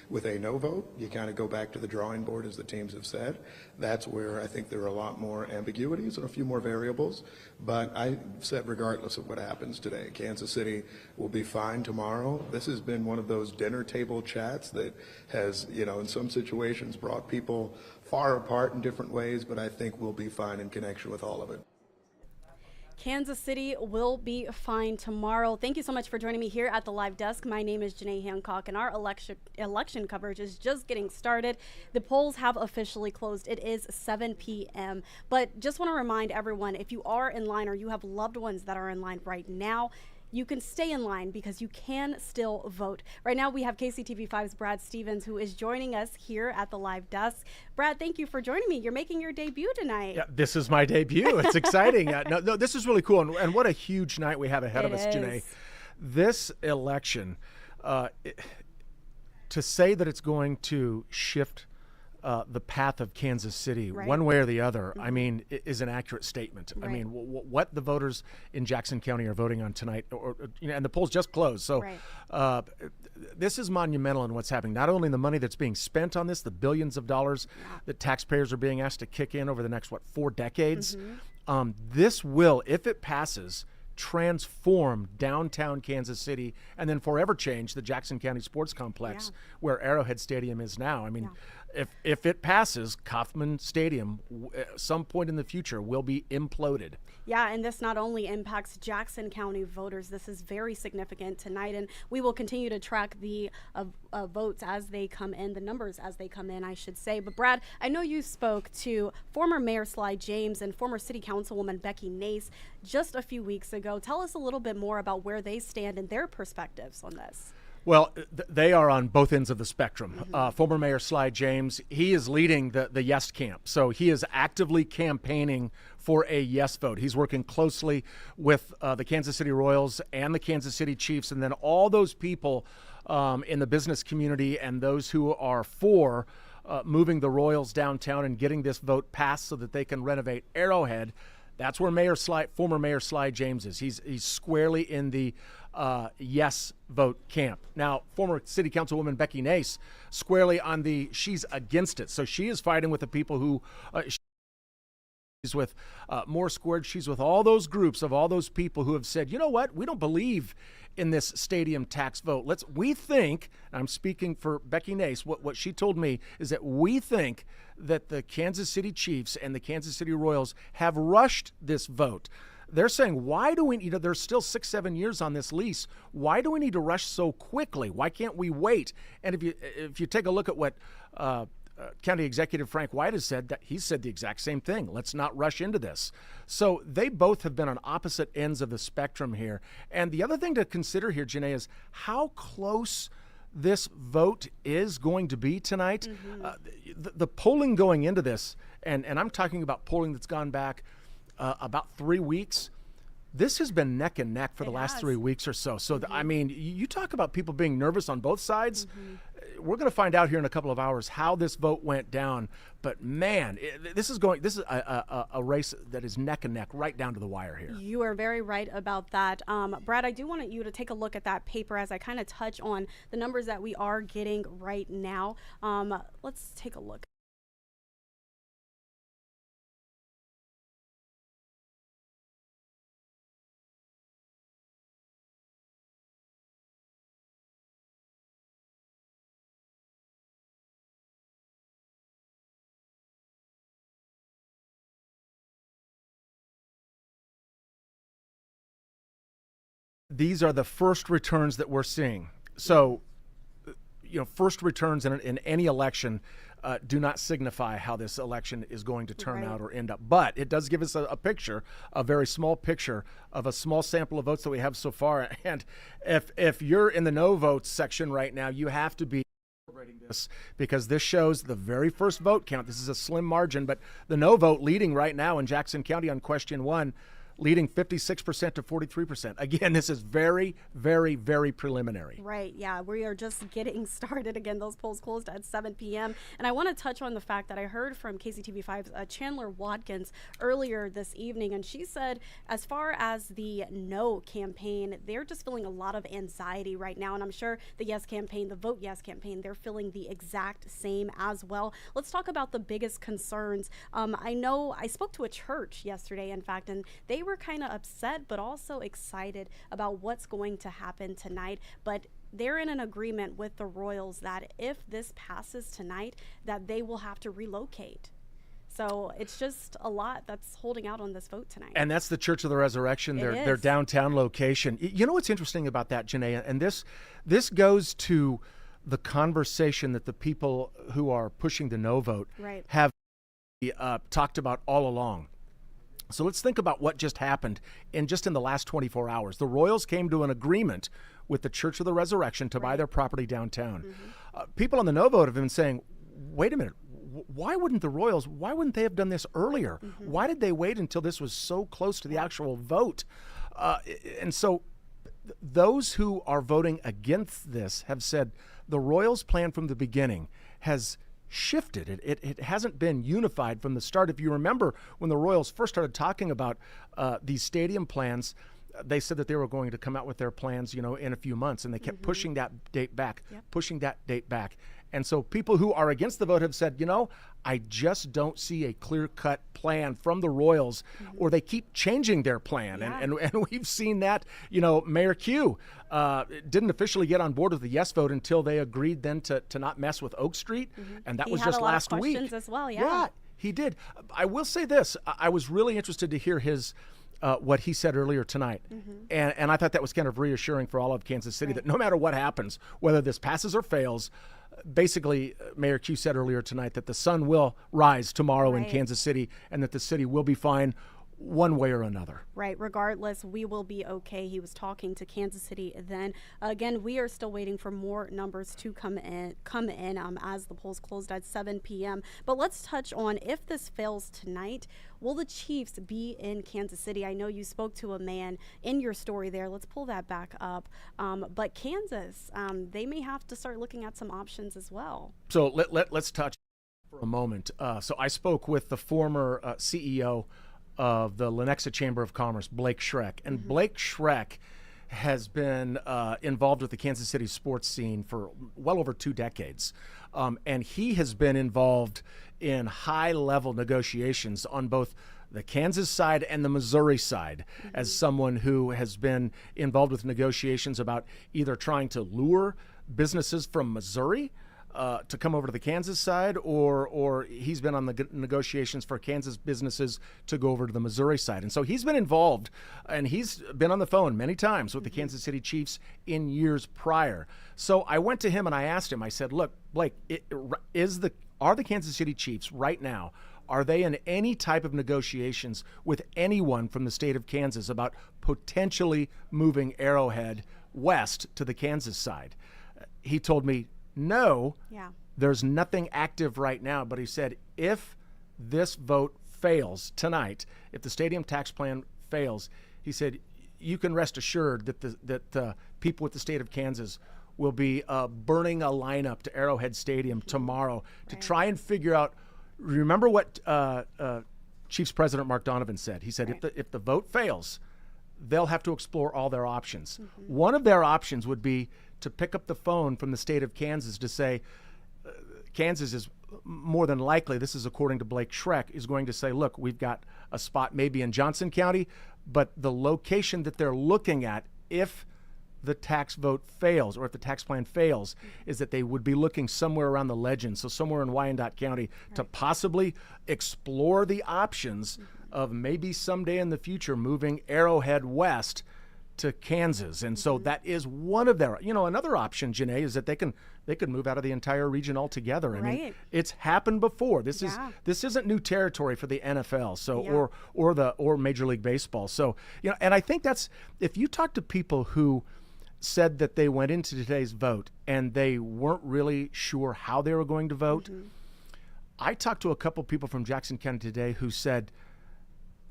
With a no vote, you kind of go back to the drawing board, as the teams have said. That's where I think there are a lot more ambiguities and a few more variables. But I said, regardless of what happens today, Kansas City will be fine tomorrow. This has been one of those dinner table chats that has, in some situations brought people far apart in different ways, but I think we'll be fine in connection with all of it. Kansas City will be fine tomorrow. Thank you so much for joining me here at the live desk. My name is Janae Hancock, and our election coverage is just getting started. The polls have officially closed. It is 7 p.m. But just want to remind everyone, if you are in line or you have loved ones that are in line right now, you can stay in line because you can still vote. Right now, we have KCTV 5's Brad Stevens, who is joining us here at the live desk. Brad, thank you for joining me. You're making your debut tonight. Yeah, this is my debut. It's exciting. No, this is really cool. And what a huge night we have ahead of us, Janae. This election, to say that it's going to shift the path of Kansas City, one way or the other, I mean, is an accurate statement. I mean, what the voters in Jackson County are voting on tonight, and the polls just closed. So this is monumental in what's happening. Not only the money that's being spent on this, the billions of dollars that taxpayers are being asked to kick in over the next, 4 decades. This will, if it passes, transform downtown Kansas City and then forever change the Jackson County Sports Complex where Arrowhead Stadium is now. I mean, if it passes, Kauffman Stadium at some point in the future will be imploded. Yeah, and this not only impacts Jackson County voters, this is very significant tonight, and we will continue to track the votes as they come in, the numbers as they come in, I should say. But Brad, I know you spoke to former Mayor Sly James and former City Councilwoman Becky Nace just a few weeks ago. Tell us a little bit more about where they stand and their perspectives on this. Well, they are on both ends of the spectrum. Former Mayor Sly James, he is leading the yes camp. So he is actively campaigning for a yes vote. He's working closely with the Kansas City Royals and the Kansas City Chiefs, and then all those people in the business community and those who are for moving the Royals downtown and getting this vote passed so that they can renovate Arrowhead. That's where former Mayor Sly James is. He's squarely in the yes vote camp. Now, former City Councilwoman Becky Nace, squarely on the she's against it. So she is fighting with the people who she's with More Squared. She's with all those groups of all those people who have said, you know what, we don't believe in this stadium tax vote. We think, I'm speaking for Becky Nace, what she told me is that we think that the Kansas City Chiefs and the Kansas City Royals have rushed this vote. They're saying, why do we need, there's still 6-7 years on this lease. Why do we need to rush so quickly? Why can't we wait? And if you take a look at what County Executive Frank White has said, that he said the exact same thing. Let's not rush into this. So they both have been on opposite ends of the spectrum here. And the other thing to consider here, Janae, is how close this vote is going to be tonight. The polling going into this, and I'm talking about polling that's gone back about 3 weeks. This has been neck and neck for the last 3 weeks or so. So, I mean, you talk about people being nervous on both sides. We're going to find out here in a couple of hours how this vote went down. But, man, this is a race that is neck and neck right down to the wire here. You are very right about that. Brad, I do want you to take a look at that paper as I kind of touch on the numbers that we are getting right now. Let's take a look. These are the first returns that we're seeing. So, first returns in any election do not signify how this election is going to turn out or end up. But it does give us a picture, a very small picture of a small sample of votes that we have so far. And if you're in the no votes section right now, you have to be celebrating this because this shows the very first vote count. This is a slim margin, but the no vote leading right now in Jackson County on question 1. leading 56% to 43%. Again, this is very, very, very preliminary. Right, yeah, we are just getting started. Again, those polls closed at 7 p.m. And I want to touch on the fact that I heard from KCTV5's Chandler Watkins earlier this evening, and she said as far as the no campaign, they're just feeling a lot of anxiety right now. And I'm sure the yes campaign, the Vote Yes campaign, they're feeling the exact same as well. Let's talk about the biggest concerns. I know I spoke to a church yesterday, in fact, and they were kind of upset but also excited about what's going to happen tonight. But they're in an agreement with the Royals that if this passes tonight, that they will have to relocate. So it's just a lot that's holding out on this vote tonight. And that's the Church of the Resurrection, their downtown location. You know what's interesting about that, Janae? And this goes to the conversation that the people who are pushing the no vote have talked about all along. So let's think about what just happened in the last 24 hours. The Royals came to an agreement with the Church of the Resurrection to buy their property downtown. People on the no vote have been saying, wait a minute, why wouldn't they have done this earlier? Why did they wait until this was so close to the actual vote? And so those who are voting against this have said the Royals' plan from the beginning has shifted. It hasn't been unified from the start. If you remember when the Royals first started talking about these stadium plans, they said that they were going to come out with their plans, in a few months, and they kept pushing that date back, pushing that date back. And so people who are against the vote have said, I just don't see a clear-cut plan from the Royals, or they keep changing their plan. And we've seen that, Mayor Q didn't officially get on board with the yes vote until they agreed then to not mess with Oak Street. And that was just last week. He had a lot of questions as well, Yeah, he did. I will say this. I was really interested to hear his what he said earlier tonight. And I thought that was kind of reassuring for all of Kansas City that no matter what happens, whether this passes or fails, basically, Mayor Q said earlier tonight that the sun will rise tomorrow in Kansas City and that the city will be fine one way or another. Right. Regardless, we will be okay. He was talking to Kansas City then. Again, we are still waiting for more numbers to come in as the polls closed at 7 p.m. But let's touch on, if this fails tonight, will the Chiefs be in Kansas City? I know you spoke to a man in your story there. Let's pull that back up. But Kansas, they may have to start looking at some options as well. So let's touch for a moment. So I spoke with the former CEO of the Lenexa Chamber of Commerce, Blake Schreck. And Blake Schreck has been involved with the Kansas City sports scene for well over 2 decades. And he has been involved in high-level negotiations on both the Kansas side and the Missouri side, as someone who has been involved with negotiations about either trying to lure businesses from Missouri to come over to the Kansas side, or he's been on the negotiations for Kansas businesses to go over to the Missouri side. And so he's been involved, and he's been on the phone many times with the Kansas City Chiefs in years prior. So I went to him and I asked him, I said, look, Blake, are the Kansas City Chiefs right now, are they in any type of negotiations with anyone from the state of Kansas about potentially moving Arrowhead west to the Kansas side? He told me, no, there's nothing active right now. But he said, if this vote fails tonight, if the stadium tax plan fails, he said, you can rest assured that people with the state of Kansas will be burning a lineup to Arrowhead Stadium tomorrow to try and figure out. Remember what Chiefs President Mark Donovan said. He said, if the vote fails, they'll have to explore all their options. One of their options would be to pick up the phone from the state of Kansas to say, Kansas is more than likely, this is according to Blake Schreck, is going to say, look, we've got a spot maybe in Johnson County, but the location that they're looking at, if the tax vote fails or if the tax plan fails, is that they would be looking somewhere around the Legends, so somewhere in Wyandotte County, to possibly explore the options of maybe someday in the future moving Arrowhead west to Kansas. And so that is one of their, another option, Janae, is that they could move out of the entire region altogether. I mean, it's happened before. This isn't new territory for the NFL, so or Major League Baseball. So, and I think that's, if you talk to people who said that they went into today's vote and they weren't really sure how they were going to vote, I talked to a couple people from Jackson County today who said,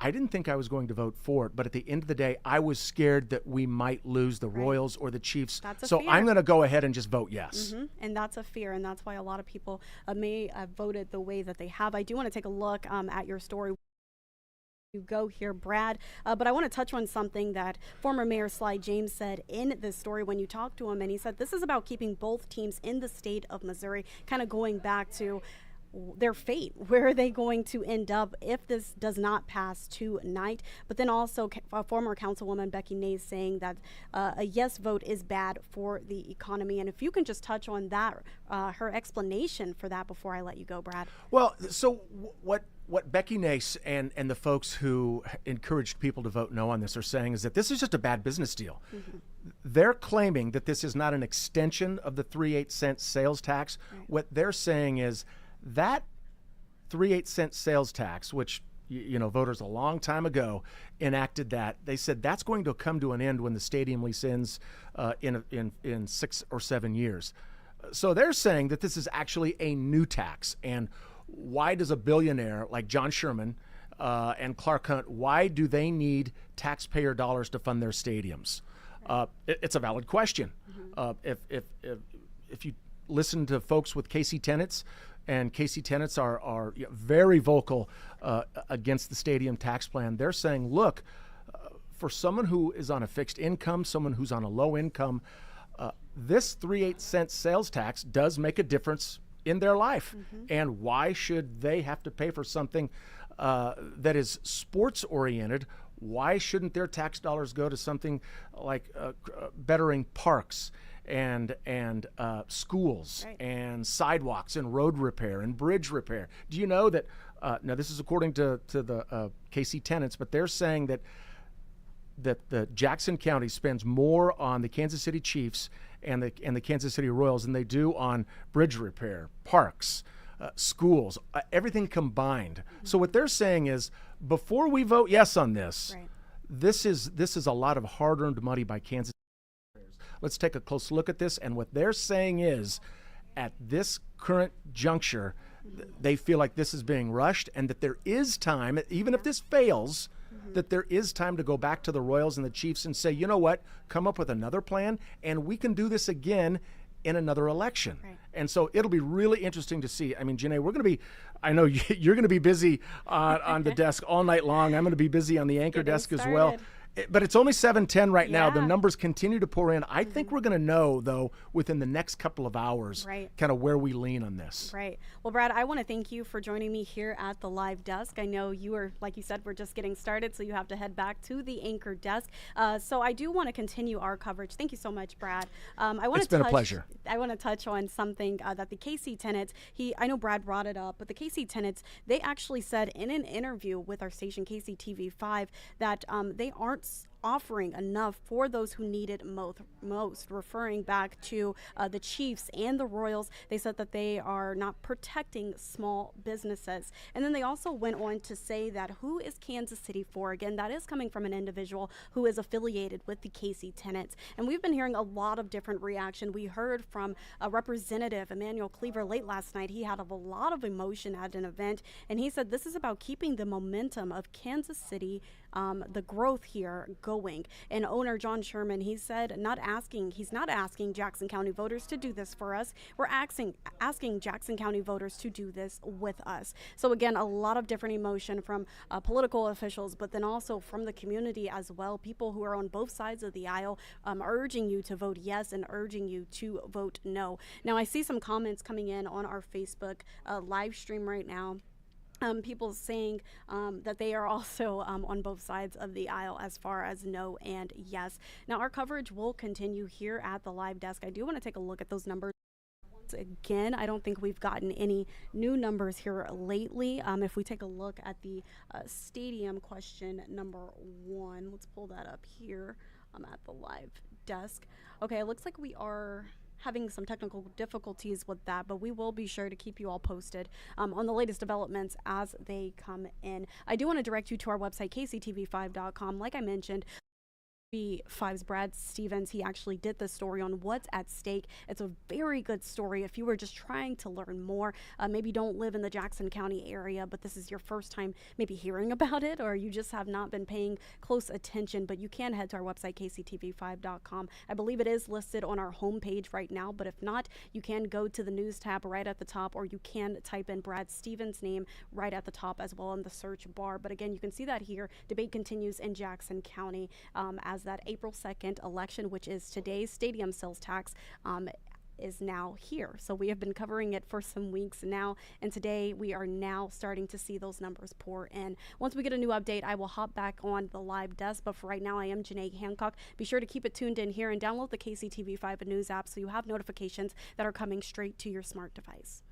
I didn't think I was going to vote for it, but at the end of the day, I was scared that we might lose the Royals or the Chiefs. That's a so fear. I'm going to go ahead and just vote yes. And that's a fear, and that's why a lot of people may have voted the way that they have. I do want to take a look at your story. You go here, Brad, but I want to touch on something that former Mayor Sly James said in this story when you talked to him, and he said this is about keeping both teams in the state of Missouri, kind of going back to their fate. Where are they going to end up if this does not pass tonight? But then also former Councilwoman Becky Nays saying that a yes vote is bad for the economy. And if you can just touch on that, her explanation for that before I let you go, Brad. Well, so what Becky Nace and the folks who encouraged people to vote no on this are saying is that this is just a bad business deal. They're claiming that this is not an extension of the 3/8 cent sales tax. What they're saying is that 3/8 cent sales tax, which voters a long time ago enacted that, they said that's going to come to an end when the stadium lease ends in 6 or 7 years. So they're saying that this is actually a new tax. And why does a billionaire like John Sherman and Clark Hunt, why do they need taxpayer dollars to fund their stadiums? It's a valid question. If you listen to folks with KC Tenants, and KC Tenants are very vocal against the stadium tax plan. They're saying, look, for someone who is on a fixed income, someone who's on a low income, this 3/8 cent sales tax does make a difference in their life. And why should they have to pay for something that is sports oriented? Why shouldn't their tax dollars go to something like bettering parks and schools and sidewalks and road repair and bridge repair? Do you know that now this is according to the KC Tenants, but they're saying that the Jackson County spends more on the Kansas City Chiefs and the Kansas City Royals than they do on bridge repair, parks, schools, everything combined. So what they're saying is, before we vote yes on this, this is a lot of hard-earned money by Kansas. Let's take a close look at this. And what they're saying is, at this current juncture, they feel like this is being rushed, and that there is time, even if this fails, that there is time to go back to the Royals and the Chiefs and say, you know what, come up with another plan, and we can do this again in another election. And so it'll be really interesting to see. I mean, Janae, we're going to be, I know you're going to be busy on the desk all night long. I'm going to be busy on the anchor desk as well. But it's only 7:10 right now. The numbers continue to pour in. I think we're going to know, though, within the next couple of hours, kind of where we lean on this. Well, Brad, I want to thank you for joining me here at the live desk. I know you are, like you said, we're just getting started, so you have to head back to the anchor desk. So I do want to continue our coverage. Thank you so much, Brad. It's been a pleasure. I want to touch on something that the KC Tenants, I know Brad brought it up, but the KC Tenants, they actually said in an interview with our station KCTV 5 that they aren't offering enough for those who need it most, referring back to the Chiefs and the Royals. They said that they are not protecting small businesses. And then they also went on to say that who is Kansas City for? Again, that is coming from an individual who is affiliated with the KC Tenants. And we've been hearing a lot of different reaction. We heard from a representative, Emmanuel Cleaver, late last night. He had a lot of emotion at an event, and he said this is about keeping the momentum of Kansas City, the growth here going. And owner John Sherman, he said he's not asking Jackson County voters to do this for us. We're asking Jackson County voters to do this with us. So again, a lot of different emotion from political officials, but then also from the community as well. People who are on both sides of the aisle urging you to vote yes and urging you to vote no. Now, I see some comments coming in on our Facebook live stream right now. People saying that they are also on both sides of the aisle as far as no and yes. Now, our coverage will continue here at the live desk. I do want to take a look at those numbers. Again, I don't think we've gotten any new numbers here lately. If we take a look at the stadium question number 1, let's pull that up here at the live desk. Okay, it looks like we are having some technical difficulties with that, but we will be sure to keep you all posted on the latest developments as they come in. I do want to direct you to our website, kctv5.com. Like I mentioned, 5's Brad Stevens. He actually did this story on what's at stake. It's a very good story if you were just trying to learn more. Maybe don't live in the Jackson County area, but this is your first time maybe hearing about it, or you just have not been paying close attention. But you can head to our website, kctv5.com. I believe it is listed on our homepage right now, but if not, you can go to the news tab right at the top, or you can type in Brad Stevens' name right at the top as well in the search bar. But again, you can see that here. Debate continues in Jackson County as that April 2nd election, which is today's stadium sales tax, is now here. So we have been covering it for some weeks now, and today we are now starting to see those numbers pour in. Once we get a new update, I will hop back on the live desk, but for right now, I am Janae Hancock. Be sure to keep it tuned in here and download the KCTV 5 News app so you have notifications that are coming straight to your smart device.